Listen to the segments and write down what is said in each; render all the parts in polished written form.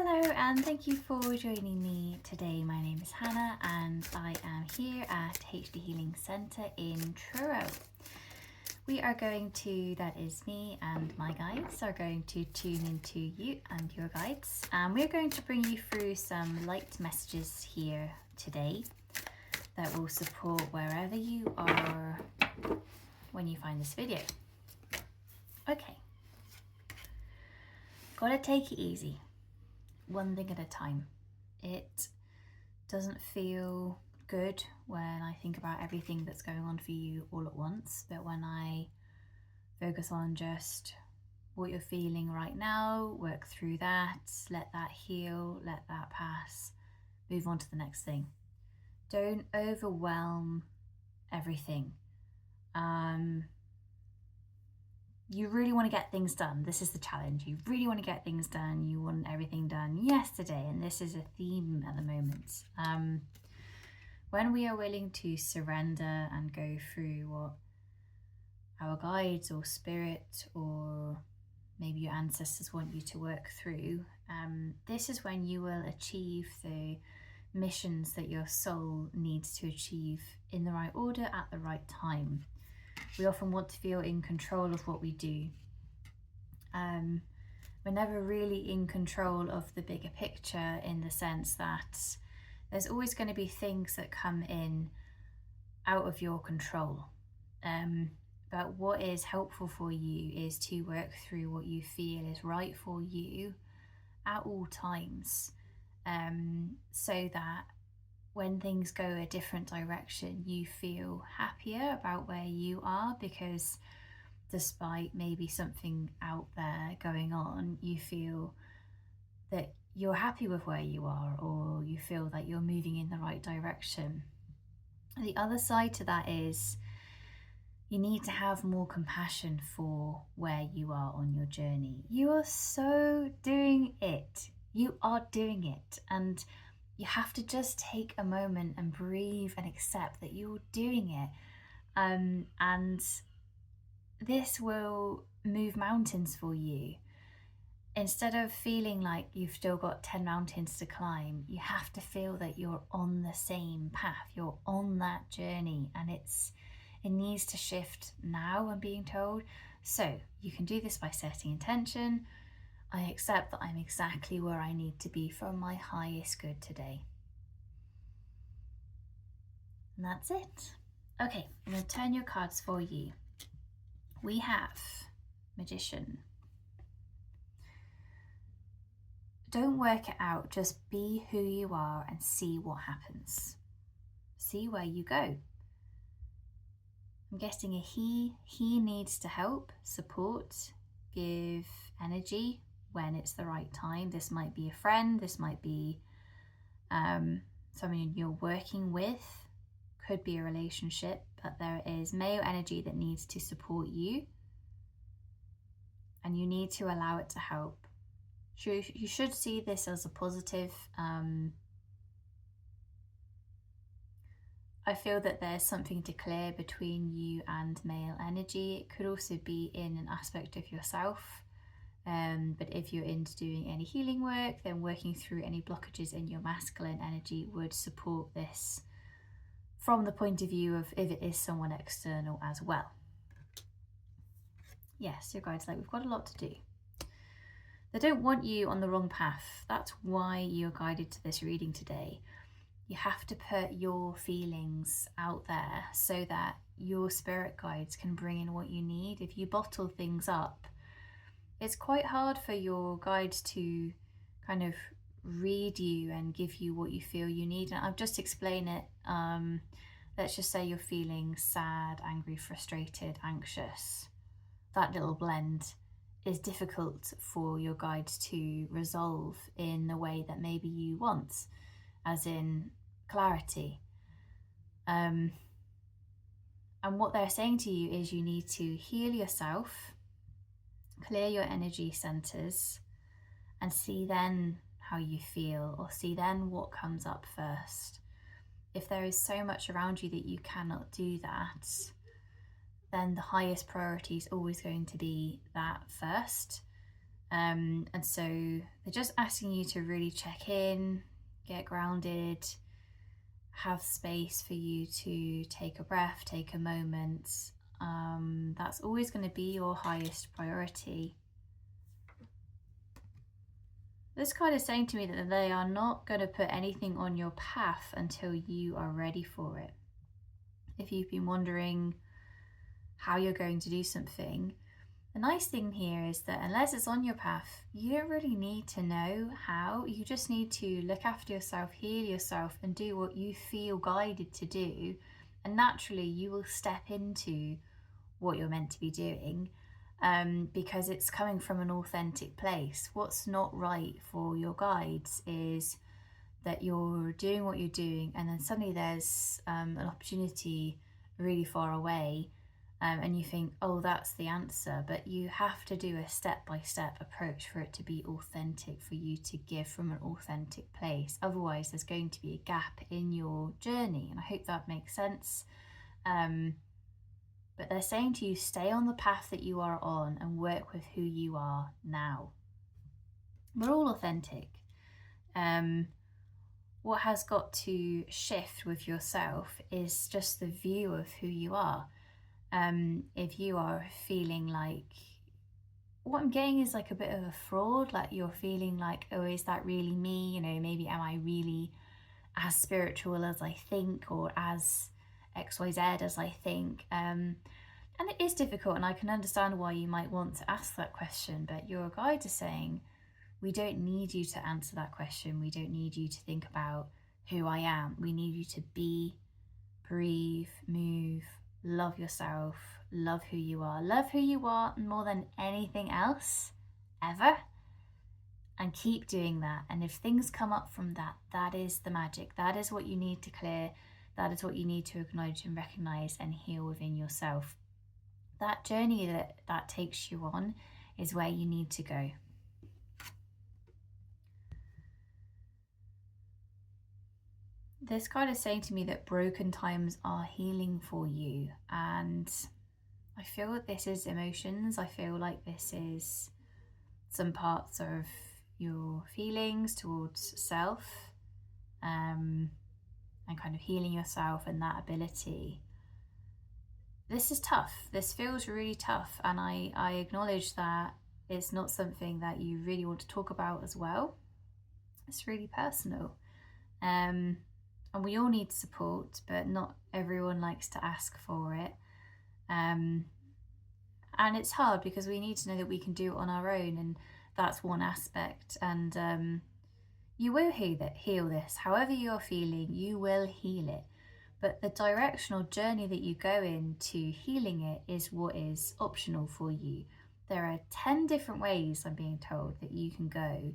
Hello and thank you for joining me today. My name is Hannah and I am here at HD Healing Centre in Truro. We are going to, that is me and my guides, are going to tune into you and your guides. And we're going to bring you through some light messages here today that will support wherever you are when you find this video. Okay, gotta take it easy. One thing at a time. It doesn't feel good when I think about everything that's going on for you all at once, but when I focus on just what you're feeling right now, work through that, let that heal, let that pass, move on to the next thing. Don't overwhelm everything. You really want to get things done. This is the challenge. You really want to get things done. You want everything done yesterday, and this is a theme at the moment. When we are willing to surrender and go through what our guides or spirit or maybe your ancestors want you to work through, this is when you will achieve the missions that your soul needs to achieve in the right order at the right time. We often want to feel in control of what we do. We're never really in control of the bigger picture, in the sense that there's always going to be things that come in out of your control. But what is helpful for you is to work through what you feel is right for you at all times, so that when things go a different direction, you feel happier about where you are, because despite maybe something out there going on, you feel that you're happy with where you are, or you feel that you're moving in the right direction. The other side to that is you need to have more compassion for where you are on your journey. You are so doing it. You are doing it. And you have to just take a moment and breathe and accept that you're doing it. And this will move mountains for you. Instead of feeling like you've still got 10 mountains to climb, you have to feel that you're on the same path. You're on that journey, and it needs to shift now, I'm being told. So you can do this by setting intention. I accept that I'm exactly where I need to be for my highest good today. And that's it. Okay, I'm going to turn your cards for you. We have Magician. Don't work it out, just be who you are and see what happens. See where you go. I'm getting a he needs to help, support, give energy when it's the right time. This might be a friend, this might be someone you're working with, could be a relationship, but there is male energy that needs to support you, and you need to allow it to help. You should see this as a positive. I feel that there's something to clear between you and male energy. It could also be in an aspect of yourself. But if you're into doing any healing work, then working through any blockages in your masculine energy would support this from the point of view of if it is someone external as well. Yes, your guides like, we've got a lot to do. They don't want you on the wrong path. That's why you're guided to this reading today. You have to put your feelings out there so that your spirit guides can bring in what you need. If you bottle things up, it's quite hard for your guides to kind of read you and give you what you feel you need. And I've just explained it. Let's just say you're feeling sad, angry, frustrated, anxious. That little blend is difficult for your guides to resolve in the way that maybe you want, as in clarity. And what they're saying to you is you need to heal yourself, clear your energy centers, and see then how you feel, or see then what comes up first. If there is so much around you that you cannot do that, then the highest priority is always going to be that first. And so they're just asking you to really check in, get grounded, have space for you to take a breath, take a moment. That's always going to be your highest priority. This card is saying to me that they are not going to put anything on your path until you are ready for it. If you've been wondering how you're going to do something, the nice thing here is that unless it's on your path, you don't really need to know how. You just need to look after yourself, heal yourself, and do what you feel guided to do. And naturally, you will step into what you're meant to be doing, because it's coming from an authentic place. What's not right for your guides is that you're doing what you're doing, and then suddenly there's an opportunity really far away, and you think, oh, that's the answer. But you have to do a step-by-step approach for it to be authentic, for you to give from an authentic place. Otherwise, there's going to be a gap in your journey, and I hope that makes sense. But they're saying to you, stay on the path that you are on and work with who you are now. We're all authentic. What has got to shift with yourself is just the view of who you are. If you are feeling like, what I'm getting is like a bit of a fraud, like you're feeling like, oh, is that really me? You know, maybe am I really as spiritual as I think, or as XYZ as I think? And it is difficult, and I can understand why you might want to ask that question, but your guides are saying, we don't need you to answer that question. We don't need you to think about who I am. We need you to be, breathe, move, love yourself, love who you are. Love who you are more than anything else, ever. And keep doing that. And if things come up from that, that is the magic. That is what you need to clear. That is what you need to acknowledge and recognize and heal within yourself. That journey that takes you on is where you need to go. This card is saying to me that broken times are healing for you, and I feel that this is emotions. I feel like this is some parts of your feelings towards self, and kind of healing yourself and that ability. This is tough. This feels really tough, and I acknowledge that it's not something that you really want to talk about as well. It's really personal. And we all need support, but not everyone likes to ask for it. And it's hard because we need to know that we can do it on our own, and that's one aspect. And you will heal this. However you're feeling, you will heal it. But the directional journey that you go into healing it is what is optional for you. There are 10 different ways, I'm being told, that you can go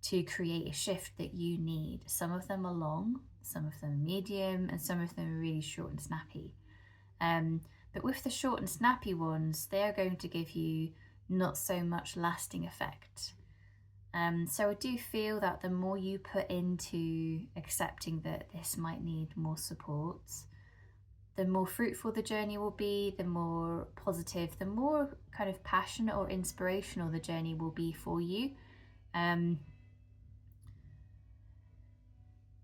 to create a shift that you need. Some of them are long, some of them are medium, and some of them are really short and snappy. But with the short and snappy ones, they are going to give you not so much lasting effect. So I do feel that the more you put into accepting that this might need more support, the more fruitful the journey will be, the more positive, the more kind of passionate or inspirational the journey will be for you.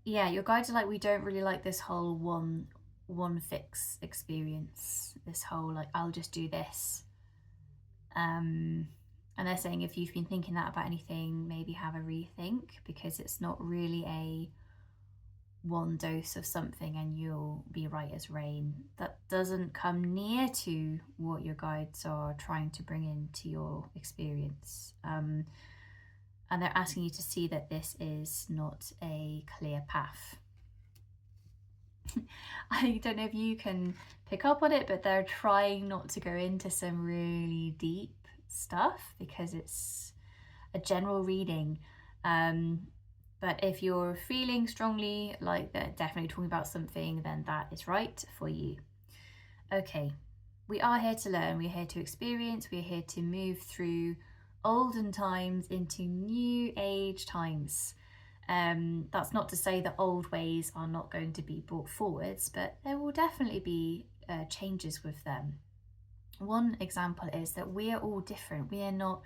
Yeah, your guides are like, we don't really like this whole one fix experience, this whole like, I'll just do this. And they're saying if you've been thinking that about anything, maybe have a rethink, because it's not really a one dose of something and you'll be right as rain. That doesn't come near to what your guides are trying to bring into your experience. And they're asking you to see that this is not a clear path. I don't know if you can pick up on it, but they're trying not to go into some really deep stuff because it's a general reading. But if you're feeling strongly like they're definitely talking about something, then that is right for you. Okay, we are here to learn, we're here to experience, we're here to move through olden times into new age times. That's not to say that old ways are not going to be brought forwards, but there will definitely be changes with them. One example is that we are all different. We are not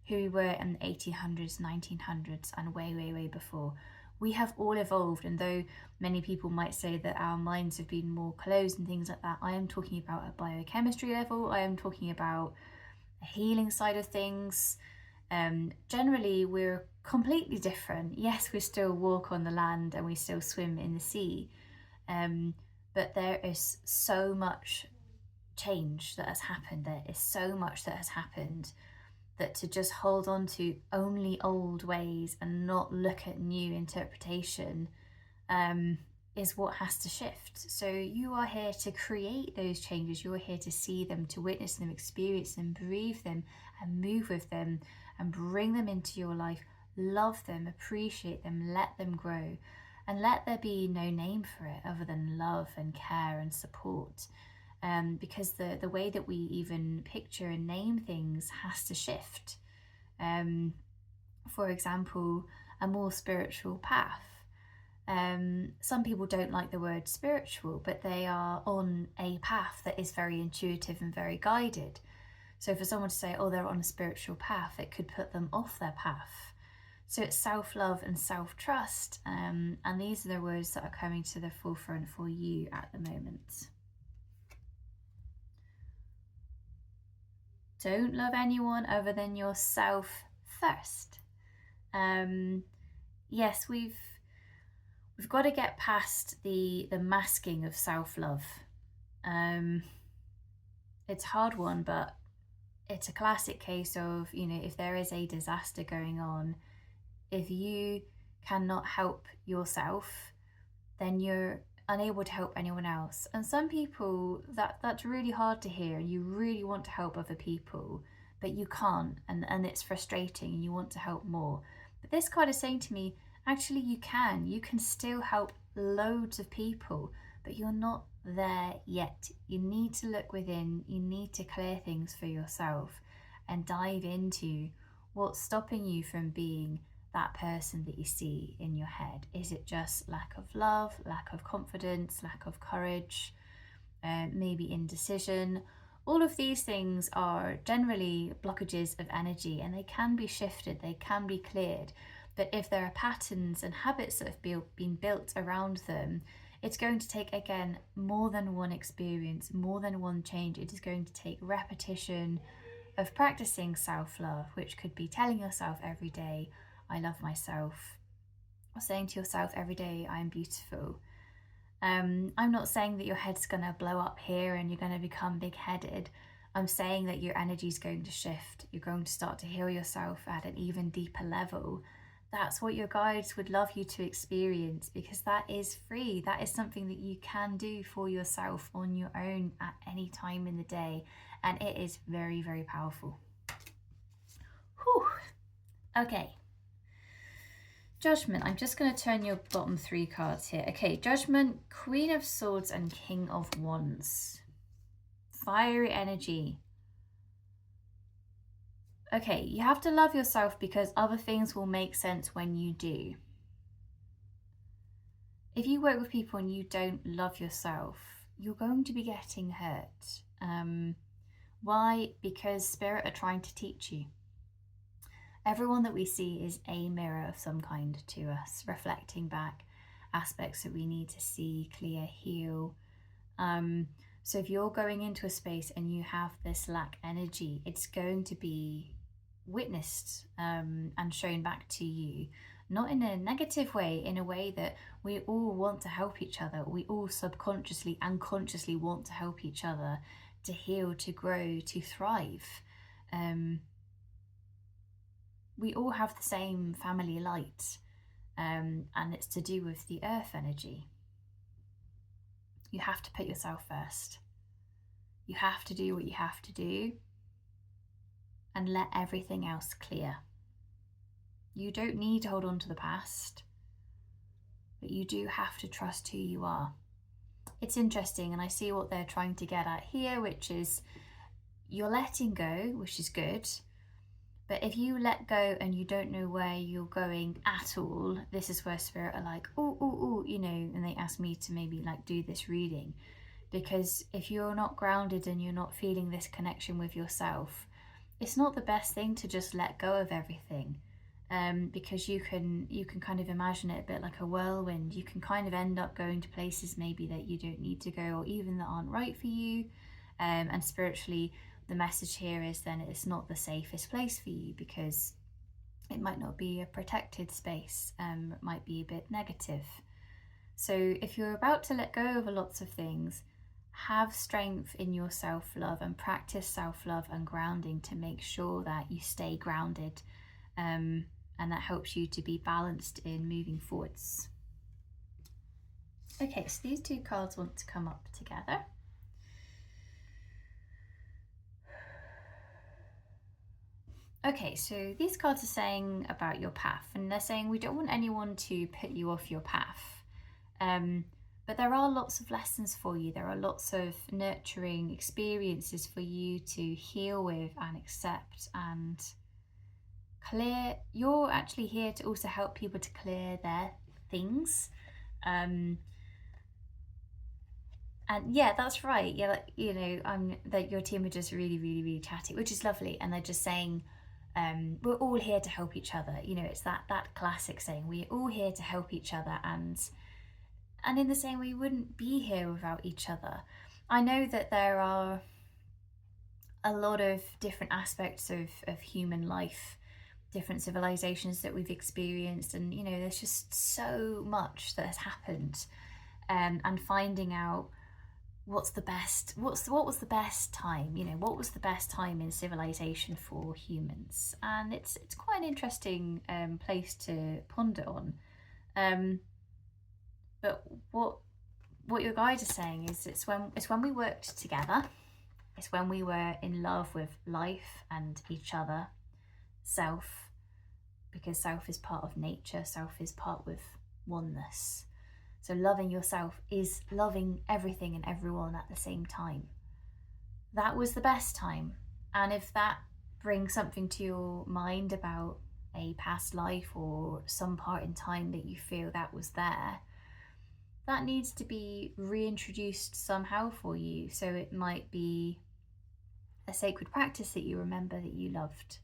who we were in the 1800s, 1900s, and way, way, way before. We have all evolved, and though many people might say that our minds have been more closed and things like that, I am talking about a biochemistry level. I am talking about a healing side of things. Generally, we're completely different. Yes, we still walk on the land and we still swim in the sea, but there is so much change that has happened. There is so much that has happened that to just hold on to only old ways and not look at new interpretation is what has to shift. So you are here to create those changes. You're here to see them, to witness them, experience them, breathe them, and move with them, and bring them into your life. Love them, appreciate them, let them grow, and let there be no name for it other than love and care and support. Because the way that we even picture and name things has to shift. For example, a more spiritual path. Some people don't like the word spiritual, but they are on a path that is very intuitive and very guided. So for someone to say, oh, they're on a spiritual path, it could put them off their path. So it's self-love and self-trust, and these are the words that are coming to the forefront for you at the moment. Don't love anyone other than yourself first. Yes, we've got to get past the masking of self-love. It's a hard one, but it's a classic case of, if there is a disaster going on, if you cannot help yourself, then you're unable to help anyone else. And some people, that's really hard to hear. You really want to help other people, but you can't, and it's frustrating, and you want to help more. But this card is saying to me, actually you can still help loads of people, but you're not there yet. You need to look within, you need to clear things for yourself and dive into what's stopping you from being that person that you see in your head. Is it just lack of love, lack of confidence, lack of courage, maybe indecision? All of these things are generally blockages of energy, and they can be shifted, they can be cleared. But if there are patterns and habits that have been built around them, it's going to take, again, more than one experience, more than one change. It is going to take repetition of practicing self-love, which could be telling yourself every day, I love myself, or saying to yourself every day, I am beautiful. I'm not saying that your head's going to blow up here and you're going to become big-headed. I'm saying that your energy is going to shift. You're going to start to heal yourself at an even deeper level. That's what your guides would love you to experience, because that is free. That is something that you can do for yourself on your own at any time in the day. And it is very, very powerful. Whew. Okay. Judgment. I'm just going to turn your bottom 3 cards here. Okay, Judgment, Queen of Swords and King of Wands. Fiery energy. Okay, you have to love yourself because other things will make sense when you do. If you work with people and you don't love yourself, you're going to be getting hurt. Why? Because Spirit are trying to teach you. Everyone that we see is a mirror of some kind to us, reflecting back aspects that we need to see, clear, heal. So if you're going into a space and you have this lack energy, it's going to be witnessed and shown back to you, not in a negative way, in a way that we all want to help each other. We all subconsciously and consciously want to help each other to heal, to grow, to thrive. We all have the same family light, and it's to do with the earth energy. You have to put yourself first. You have to do what you have to do and let everything else clear. You don't need to hold on to the past, but you do have to trust who you are. It's interesting, and I see what they're trying to get at here, which is you're letting go, which is good. But if you let go and you don't know where you're going at all, this is where Spirit are like, ooh, and they ask me to maybe do this reading. Because if you're not grounded and you're not feeling this connection with yourself, it's not the best thing to just let go of everything, because you can kind of imagine it a bit like a whirlwind. You can kind of end up going to places maybe that you don't need to go, or even that aren't right for you. And spiritually, the message here is then it's not the safest place for you, because it might not be a protected space. It might be a bit negative. So if you're about to let go of lots of things, have strength in your self-love and practice self-love and grounding to make sure that you stay grounded, and that helps you to be balanced in moving forwards. Okay, so these two cards want to come up together. Okay, so these cards are saying about your path, and they're saying we don't want anyone to put you off your path. But there are lots of lessons for you. There are lots of nurturing experiences for you to heal with and accept and clear. You're actually here to also help people to clear their things. And yeah, that's right. Yeah, like, you know, that your team are just really, really, really chatty, which is lovely. And they're just saying, we're all here to help each other. You know, it's that classic saying, we're all here to help each other, and in the same way, we wouldn't be here without each other. I know that there are a lot of different aspects of human life, different civilizations that we've experienced, and you know, there's just so much that has happened, and finding out what was the best time, you know, what was the best time in civilization for humans. And it's quite an interesting place to ponder on. But what your guide is saying is it's when we worked together, it's when we were in love with life and each other, self, because self is part of nature, self is part with oneness. So loving yourself is loving everything and everyone at the same time. That was the best time. And if that brings something to your mind about a past life or some part in time that you feel that was there, that needs to be reintroduced somehow for you. So it might be a sacred practice that you remember that you loved.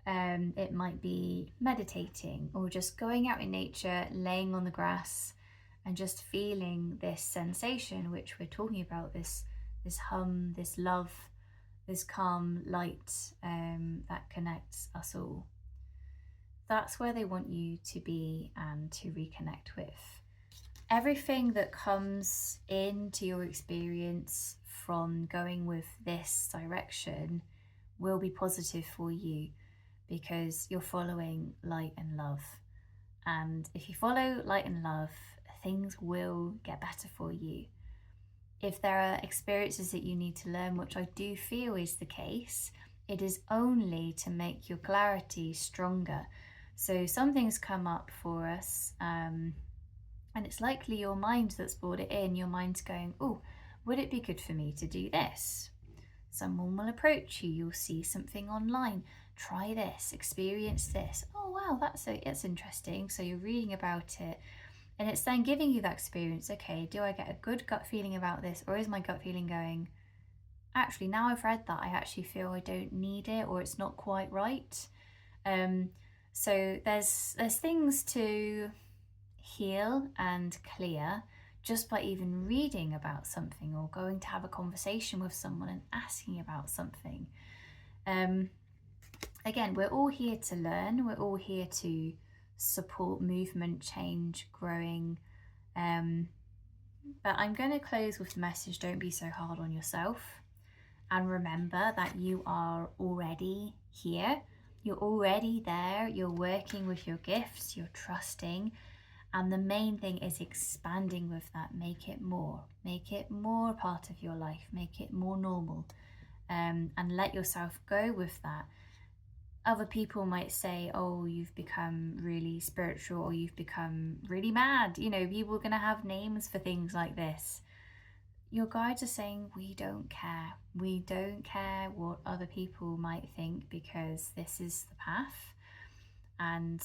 It might be meditating, or just going out in nature, laying on the grass and just feeling this sensation which we're talking about, this hum, this love, this calm light that connects us all. That's where they want you to be and to reconnect with. Everything that comes into your experience from going with this direction will be positive for you, because you're following light and love. And if you follow light and love, things will get better for you. If there are experiences that you need to learn, which I do feel is the case, it is only to make your clarity stronger. So some things come up for us, and it's likely your mind that's brought it in. Your mind's going, oh, would it be good for me to do this? Someone will approach you, you'll see something online, try this, experience this. Oh wow, that's interesting. So you're reading about it, and it's then giving you that experience. Okay, do I get a good gut feeling about this, or is my gut feeling going, actually now I've read that, I actually feel I don't need it, or it's not quite right? So there's things to heal and clear just by even reading about something, or going to have a conversation with someone and asking about something. Again, we're all here to learn, we're all here to support movement, change, growing. But I'm going to close with the message, don't be so hard on yourself. And remember that you are already here, you're already there, you're working with your gifts, you're trusting. And the main thing is expanding with that. Make it more a part of your life, make it more normal, and let yourself go with that. Other people might say, oh, you've become really spiritual, or you've become really mad. You know, people are going to have names for things like this. Your guides are saying, we don't care. We don't care what other people might think, because this is the path. And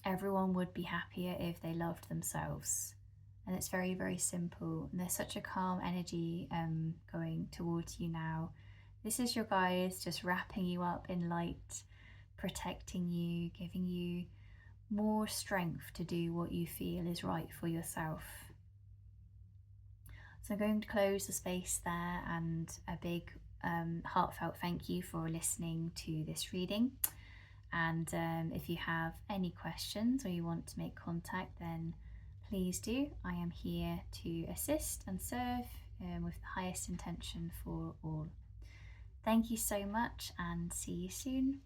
everyone would be happier if they loved themselves. And it's very, very simple. And there's such a calm energy going towards you now. This is your guides just wrapping you up in light, protecting you, giving you more strength to do what you feel is right for yourself. So I'm going to close the space there, and a big heartfelt thank you for listening to this reading. And if you have any questions or you want to make contact, then please do. I am here to assist and serve with the highest intention for all. Thank you so much, and see you soon.